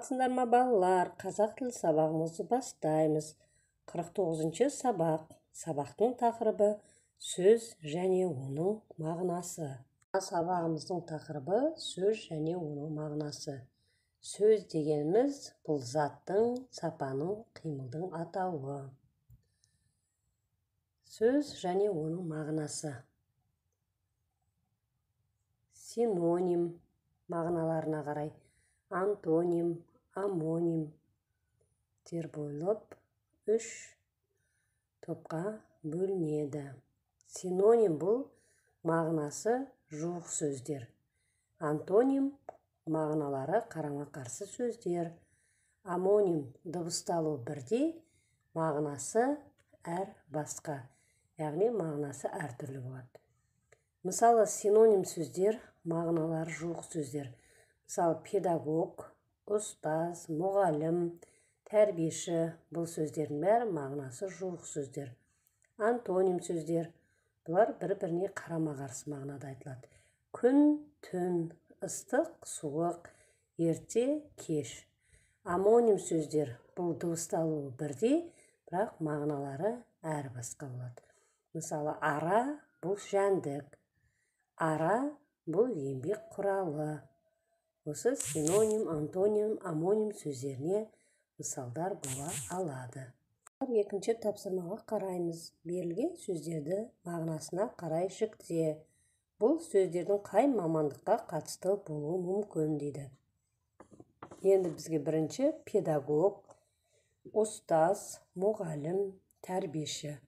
Сындар ма балалар, қазақ тілі сабағымызды бастаймыз. 49-ші сабақ. Сабақтың тақырыбы сөз және оның мағынасы. Сабағымыздың тақырыбы сөз және оның мағынасы. Сөз дегеніміз бұл заттың, сапаның, қимылдың атауы. Сөз және оның мағынасы. Синоним мағыналарына қарай. Антоним, амоним болып 3 топқа бөлінеді. Синоним бұл мағынасы жуық сөздер. Антоним мағыналары қарама-қарсы сөздер. Амоним дыбысталу бірдей, мағынасы әр басқа, яғни мағынасы әртүрлі болады. Мысалы, синоним сөздер мағыналары жуық сөздер. Мысалы, педагог, ұстаз, мұғалім, тәрбиеші, бұл сөздердің бәрі мағынасы жуық сөздер. Антоним сөздер, бұлар бір-біріне қарама-қарсы мағынада айтылады. Күн, түн, ыстық, суық, ерте, кеш. Амоним сөздер, бұл дыбысталуы бірдей, бірақ мағыналары әр басқа болады. Мысалы, ара, бұл жәндік. Ара, бұл еңбек құралы. Осы синоним, антоним, амоним сөздеріне мысалдар бола алады. Екінші тапсырмаға қараймыз. Берілген сөздерді мағынасына қарай жікте. Бұл сөздердің қай мамандыққа қатысты болуы мүмкін дейді. Енді бізге бірінші педагог, ұстаз, мұғалім, тәрбиеші.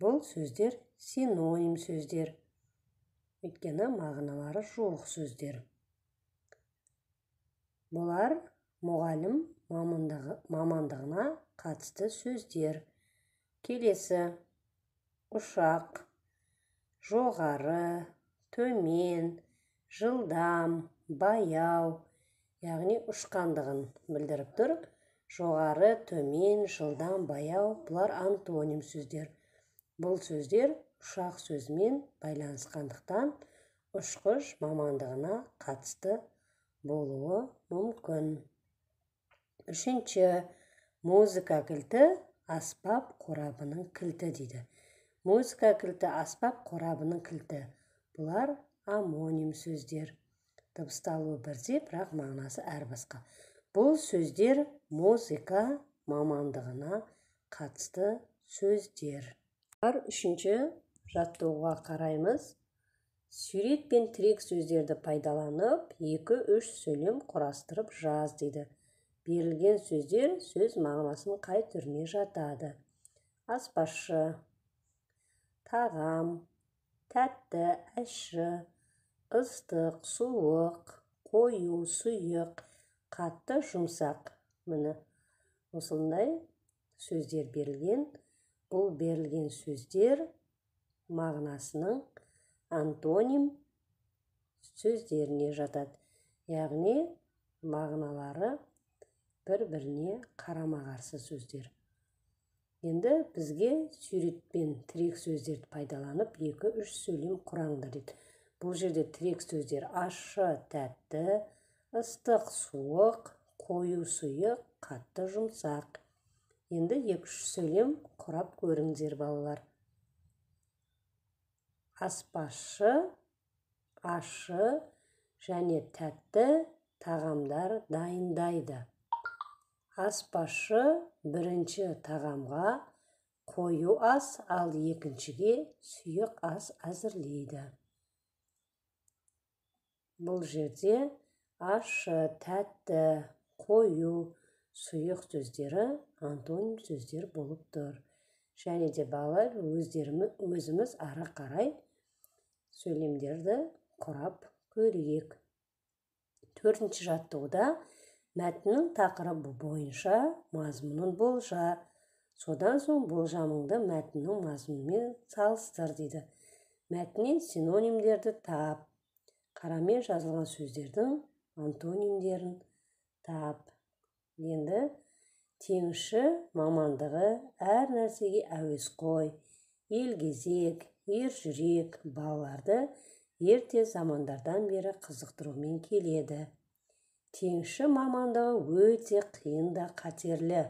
Бұл сөздер синоним сөздер. Өйткені мағыналары жуық сөздер. Бұлар мұғалім мамандығына қатысты сөздер. Келесі: ұшақ, жоғары, төмен, жылдам, баяу, яғни ұшқандығын білдіріп тұр. Жоғары, төмен, жылдам, баяу, бұлар антоним сөздер. Бұл сөздер ұшақ сөзімен байланысқандықтан ұшқыш мамандығына қатысты болуы мүмкін. Үшінші: музыка кілті аспап қорабының кілті дейді. Музыка кілті аспап қорабының кілті. Бұлар амоним сөздер. Дыбысталуы бірдей, бірақ мағынасы әр басқа. Бұл сөздер музыка мамандығына қатысты сөздер. Үшінші жаттығуға қараймыз. Сурет пен тірек сөздерді пайдаланып, 2-3 сөйлем құрастырып жаз дейді. Берілген сөздер сөз мағынасын қай түріне жатады? Аспазшы, тағам, тәтті, ащы, ыстық, суық, қою, сұйық, қатты, жұмсақ. Міне осындай сөздер берілген. Бұл берілген сөздер мағынасының антоним сөздеріне жатады. Яғни мағыналары бір-біріне қарама-қарсы сөздер. Енді бізге сурет пен тірек сөздерді пайдаланып 2-3 сөйлем құраңдар дейді. Бұл жерде тірек сөздер ащы, тәтті, ыстық, суық, қою, сұйық, қатты, жұмсақ. Енді 2-3 сөйлем құрап көріңдер балалар. Аспазшы, ащы және тәтті тағамдар дайындайды. Аспазшы бірінші тағамға қою ас, ал екіншіге сұйық ас әзірлейді. Бұл жерде ащы, тәтті, қою, сұйық сөздері антоним сөздер болып тұр. Және де балалар өзіміз ара қарай сөйлемдерді құрап көрейік. 4-ші жаттығуда мәтіннің тақырыбы бойынша мазмұнын болжа. Содан соң болжамыңды мәтіннің мазмұнымен салыстыр дейді. Мәтіннен синонимдерді тап. Қарамен жазылған сөздердің антонимдерін тап. Енді теңізші мамандығы әр нәрсеге әуесқой, елгезек, ержүрек жүрек, балаларды ерте замандардан бері қызықтырумен келеді. Теңізші мамандығы өте қиын да қатерлі.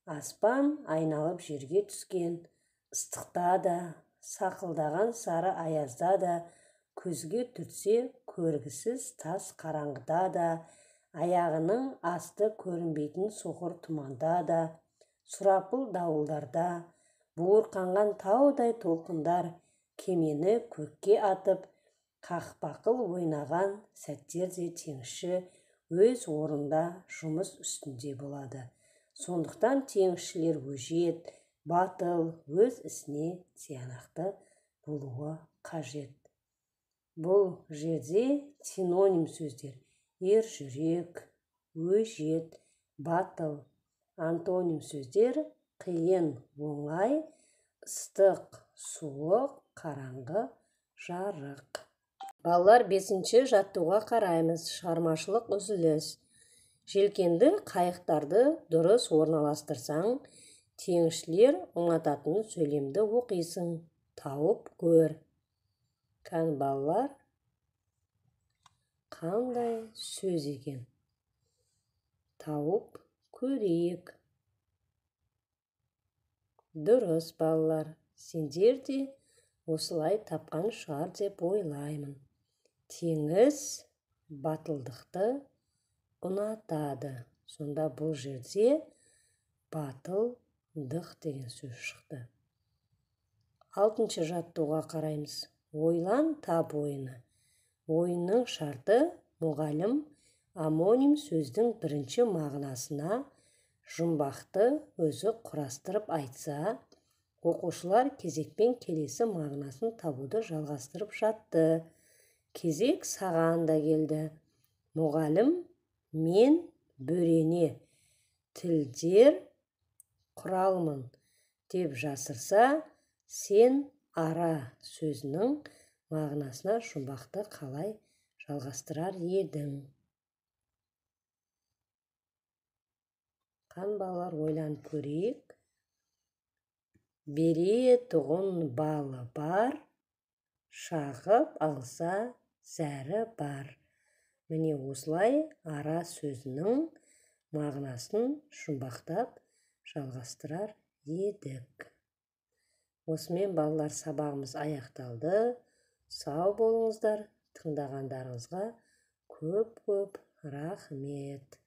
Аспан айналып жерге түскен, ыстықта да, сақылдаған сары аязда да, көзге түртсе көргісіз тас қараңғыда да, аяғының асты көрінбейтін соқыр тұманда да, сұрапыл дауылдарда, буырқанған таудай толқындар кемені көкке атып, қақпақыл ойнаған сәттерде теңізші өз орнында жұмыс үстінде болады. Сондықтан теңізшілер өжет, батыл, өз ісіне тиянақты болуы қажет. Бұл жерде синоним сөздер: ержүрек, өжет, батыл. Антоним сөздер: қиын, оңай, ыстық, суық, қараңғы, жарық. Балалар, 5-ші жаттығуға қараймыз. Шығармашылық үзіліс. Желкенді қайықтарды дұрыс орналастырсаң, теңізшілер ұнататын сөйлемді оқисың. Тауып көр. Кән балалар, қандай сөз екен? Тауып көрейік. Дұрыс балалар, сендер де осылай тапқан шығар деп ойлаймын. Теңіз батылдықты ұнатады. Сонда бұл жерде батылдық деген сөз шықты. 6-шы жаттығуға қараймыз. Ойлан, тап ойыны. Ойынның шарты: мұғалім амоним сөздің бірінші мағынасына жұмбақты өзі құрастырып айтса, оқушылар кезекпен келесі мағынасын табуды жалғастырып жатты. Кезек саған да келді. Мұғалім мен бөрене тілдер құралмын деп жасырса, сен ара сөзінің мағынасына жұмбақты қалай жалғастырар едің? Қан балалар, ойланып көрейік. Беретұғын балы бар, шағып алса зәрі бар. Міне осылай ара сөзінің мағынасын жұмбақтап жалғастырар едік. Осымен балалар, сабағымыз аяқталды. Сау болыңыздар. Тыңдағандарыңызға көп рахмет.